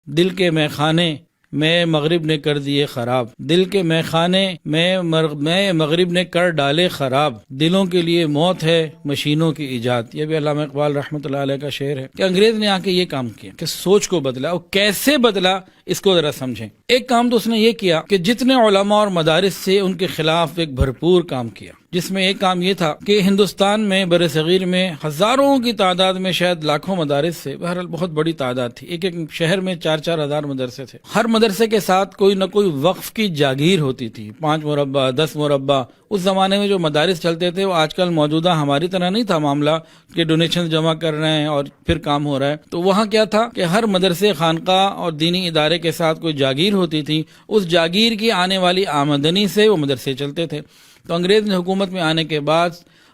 دل کے میخانے میں مغرب نے کر دیے خراب، دل کے میخانے میں مغرب نے کر ڈالے خراب، دلوں کے لیے موت ہے مشینوں کی ایجاد۔ یہ بھی علامہ اقبال رحمۃ اللہ علیہ کا شعر ہے کہ انگریز نے آ کے یہ کام کیا کہ سوچ کو بدلا، اور کیسے بدلا اس کو ذرا سمجھیں۔ ایک کام تو اس نے یہ کیا کہ جتنے علماء اور مدارس سے ان کے خلاف ایک بھرپور کام کیا، جس میں ایک کام یہ تھا کہ ہندوستان میں بر صغیر میں ہزاروں کی تعداد میں، شاید لاکھوں مدارس سے، بہرحال بہت بڑی تعداد تھی، ایک ایک شہر میں 4-4 ہزار مدرسے تھے، ہر مدرسے کے ساتھ کوئی نہ کوئی وقف کی جاگیر ہوتی تھی، 5 مربع 10 مربع۔ اس زمانے میں جو مدارس چلتے تھے وہ آج کل موجودہ ہماری طرح نہیں تھا معاملہ کہ ڈونیشن جمع کر رہے ہیں اور پھر کام ہو رہا ہے، تو وہاں کیا تھا کہ ہر مدرسے، خانقاہ اور دینی ادارے کے ساتھ کوئی جاگیر ہوتی تھی، اس جاگیر کی آنے والی آمدنی سے وہ مدرسے چلتے تھے۔ تو انگریز نے حکومت میں آنے کے بعد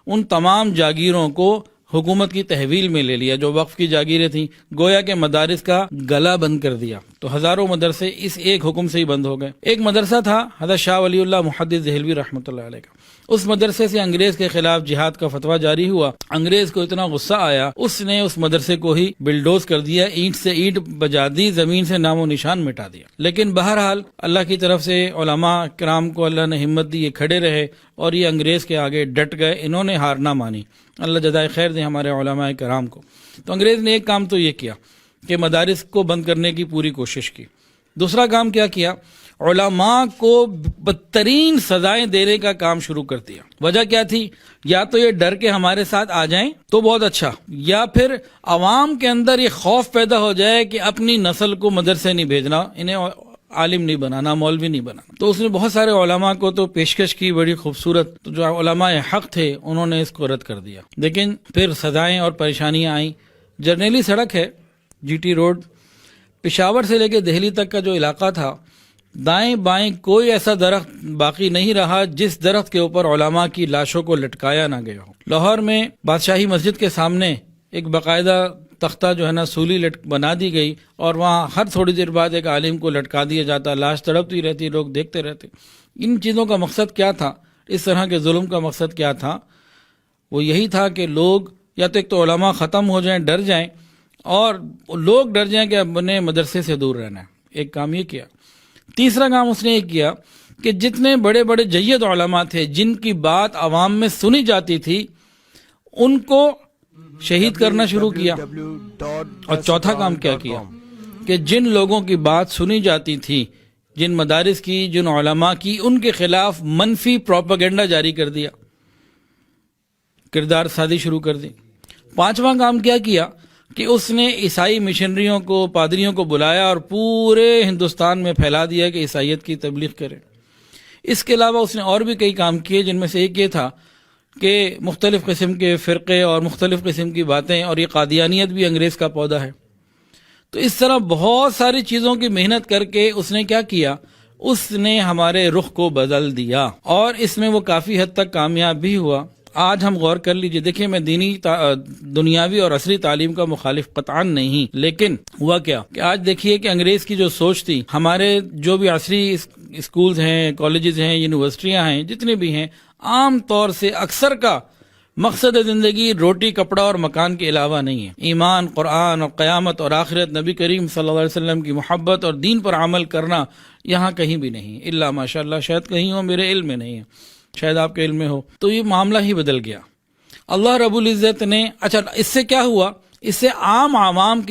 ان تمام جاگیروں کو حکومت کی تحویل میں لے لیا، جو وقف کی جاگیریں تھیں، گویا کہ مدارس کا گلا بند کر دیا، تو ہزاروں مدرسے اس ایک حکم سے ہی بند ہو گئے۔ ایک مدرسہ تھا حضرت شاہ ولی اللہ محدث دہلوی رحمۃ اللہ علیہ کا، اس مدرسے سے انگریز کے خلاف جہاد کا فتویٰ جاری ہوا۔ انگریز کو اتنا غصہ آیا، اس نے اس مدرسے کو ہی بلڈوز کر دیا، اینٹ سے اینٹ بجا دی، زمین سے نام و نشان مٹا دیا۔ لیکن بہرحال اللہ کی طرف سے علماء کرام کو اللہ نے ہمت دی، یہ کھڑے رہے اور یہ انگریز کے آگے ڈٹ گئے، انہوں نے ہار نہ مانی۔ اللہ جزائے خیر دے ہمارے علماء کرام کو۔ تو انگریز نے ایک کام تو یہ کیا کہ مدارس کو بند کرنے کی پوری کوشش کی۔ دوسرا کام کیا کیا؟ علماء کو بدترین سزائیں دینے کا کام شروع کر دیا۔ وجہ کیا تھی؟ یا تو یہ ڈر کے ہمارے ساتھ آ جائیں تو بہت اچھا، یا پھر عوام کے اندر یہ خوف پیدا ہو جائے کہ اپنی نسل کو مدرسے نہیں بھیجنا، انہیں عالم نہیں بنانا، مولوی نہیں بنانا۔ تو اس نے بہت سارے علماء کو تو پیشکش کی بڑی خوبصورت، تو جو علماء حق تھے انہوں نے اس کو رد کر دیا۔ لیکن پھر سزائیں اور پریشانیاں آئیں۔ جرنیلی سڑک ہے، جی ٹی روڈ، پشاور سے لے کے دہلی تک کا جو علاقہ تھا، دائیں بائیں کوئی ایسا درخت باقی نہیں رہا جس درخت کے اوپر علماء کی لاشوں کو لٹکایا نہ گیا ہو۔ لاہور میں بادشاہی مسجد کے سامنے ایک باقاعدہ تختہ جو ہے نا سولی بنا دی گئی، اور وہاں ہر تھوڑی دیر بعد ایک عالم کو لٹکا دیا جاتا، لاش تڑپتی رہتی، لوگ دیکھتے رہتے۔ ان چیزوں کا مقصد کیا تھا؟ اس طرح کے ظلم کا مقصد کیا تھا؟ وہ یہی تھا کہ لوگ یا تو ایک تو علماء ختم ہو جائیں، ڈر جائیں، اور لوگ ڈر جائیں کہ اپنے مدرسے سے دور رہنا ہے۔ ایک کام یہ کیا۔ تیسرا کام اس نے یہ کیا کہ جتنے بڑے بڑے جید علماء تھے جن کی بات عوام میں سنی جاتی تھی، ان کو شہید کرنا شروع کیا۔ اور چوتھا کام کیا کیا کہ جن لوگوں کی بات سنی جاتی تھی، جن مدارس کی، جن علماء کی، ان کے خلاف منفی پروپیگنڈا جاری کر دیا، کردار سازی شروع کر دی۔ پانچواں کام کیا کیا کہ اس نے عیسائی مشنریوں کو، پادریوں کو بلایا اور پورے ہندوستان میں پھیلا دیا کہ عیسائیت کی تبلیغ کرے۔ اس کے علاوہ اس نے اور بھی کئی کام کیے، جن میں سے ایک یہ تھا کہ مختلف قسم کے فرقے اور مختلف قسم کی باتیں، اور یہ قادیانیت بھی انگریز کا پودا ہے۔ تو اس طرح بہت ساری چیزوں کی محنت کر کے اس نے کیا کیا؟ اس نے ہمارے رخ کو بدل دیا، اور اس میں وہ کافی حد تک کامیاب بھی ہوا۔ آج ہم غور کر لیجئے، دیکھیں میں دینی دنیاوی اور عصری تعلیم کا مخالف قطعاً نہیں، لیکن ہوا کیا کہ آج دیکھیے کہ انگریز کی جو سوچ تھی، ہمارے جو بھی عصری اسکولز ہیں، کالجز ہیں، یونیورسٹیاں ہیں، جتنے بھی ہیں، عام طور سے اکثر کا مقصد زندگی روٹی، کپڑا اور مکان کے علاوہ نہیں ہے۔ ایمان، قرآن اور قیامت اور آخرت، نبی کریم صلی اللہ علیہ وسلم کی محبت اور دین پر عمل کرنا یہاں کہیں بھی نہیں، الا ماشاءاللہ، شاید کہیں ہو، میرے علم میں نہیں ہے، شاید آپ کے علم میں ہو۔ تو یہ معاملہ ہی بدل گیا۔ اللہ رب العزت نے، اچھا اس سے کیا ہوا؟ اس سے عام عوام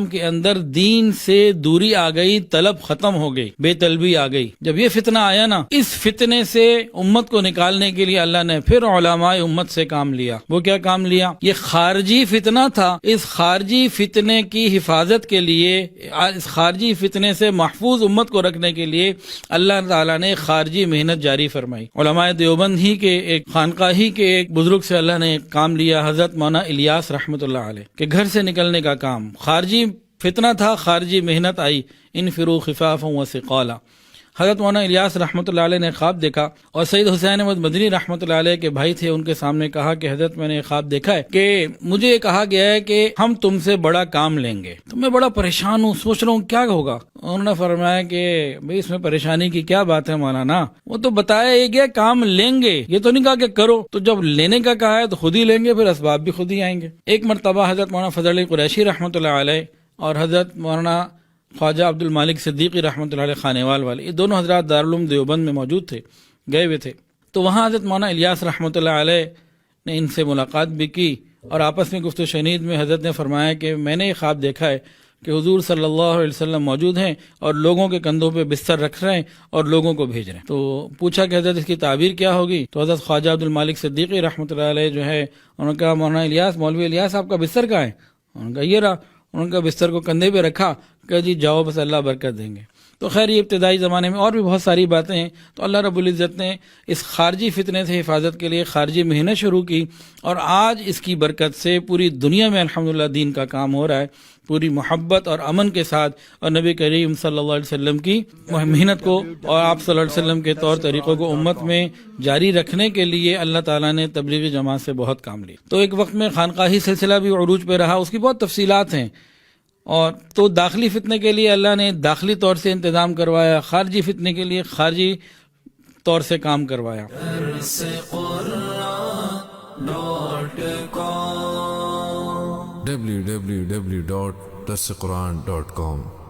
کے اندر دین سے دوری آ گئی، طلب ختم ہو گئی، بے طلبی آ گئی۔ جب یہ فتنہ آیا نا، اس فتنے سے امت کو نکالنے کے لیے اللہ نے پھر علماء امت سے کام لیا۔ وہ کیا کام لیا؟ یہ خارجی فتنہ تھا، اس خارجی فتنے کی حفاظت کے لیے، اس خارجی فتنے سے محفوظ امت کو رکھنے کے لیے اللہ تعالیٰ نے خارجی محنت جاری فرمائی۔ علماء دیوبند ہی کے ایک خانقاہ ہی کے ایک بزرگ سے اللہ نے کام لیا، حضرت مولانا الیاس رحمۃ اللہ علیہ، کہ گھر سے نکلنے کا کام۔ خارجی فتنہ تھا، خارجی محنت آئی، انفروا خفافا وثقالا۔ حضرت مولانا الیاس رحمۃ اللہ علیہ نے خواب دیکھا، اور سید حسین احمد مدنی رحمۃ اللہ علیہ کے بھائی تھے، ان کے سامنے کہا کہ حضرت میں نے خواب دیکھا ہے کہ مجھے کہا گیا ہے کہ ہم تم سے بڑا کام لیں گے۔ تو میں بڑا پریشان ہوں، سوچ رہا ہوں کیا ہوگا۔ انہوں نے فرمایا کہ بھئی اس میں پریشانی کی کیا بات ہے مولانا، وہ تو بتایا یہ گیا کام لیں گے، یہ تو نہیں کہا کہ کرو۔ تو جب لینے کا کہا ہے تو خود ہی لیں گے، پھر اسباب بھی خود ہی آئیں گے۔ ایک مرتبہ حضرت مولانا فضل علی قریشی رحمۃ اللہ علیہ اور حضرت مولانا خواجہ عبد المالک صدیقی رحمۃ اللہ علیہ خانیوال والے، یہ دونوں حضرات دارالعلوم دیوبند میں موجود تھے، گئے ہوئے تھے. تو وہاں حضرت مولانا الیاس رحمۃ اللہ علیہ نے ان سے ملاقات بھی کی، اور آپس میں گفت و شنید میں حضرت نے فرمایا کہ میں نے یہ خواب دیکھا ہے کہ حضور صلی اللہ علیہ وسلم موجود ہیں اور لوگوں کے کندھوں پہ بستر رکھ رہے ہیں اور لوگوں کو بھیج رہے ہیں. تو پوچھا کہ حضرت اس کی تعبیر کیا ہوگی؟ تو حضرت خواجہ عبد المالک صدیقی رحمۃ اللہ علیہ جو ہے، انہوں نے کہا مولانا الیاس، مولوی الیاس آپ کا بستر کہاں ہے؟ انہوں نے کہا یہ رہا. انہوں نے کہا بستر کو کندھے پہ رکھا کہ جی جاؤ، بس اللہ برکت دیں گے. تو خیر یہ ابتدائی زمانے میں اور بھی بہت ساری باتیں ہیں. تو اللہ رب العزت نے اس خارجی فتنے سے حفاظت کے لیے خارجی محنت شروع کی، اور آج اس کی برکت سے پوری دنیا میں الحمدللہ دین کا کام ہو رہا ہے پوری محبت اور امن کے ساتھ. اور نبی کریم صلی اللہ علیہ وسلم کی محنت کو اور آپ صلی اللہ علیہ وسلم کے طور طریقوں کو امت میں جاری رکھنے کے لیے اللہ تعالیٰ نے تبلیغی جماعت سے بہت کام لیا. تو ایک وقت میں خانقاہی سلسلہ بھی عروج پہ رہا، اس کی بہت تفصیلات ہیں. اور تو داخلی فتنے کے لیے اللہ نے داخلی طور سے انتظام کروایا، خارجی فتنے کے لیے خارجی طور سے کام کروایا. www.darsequran.com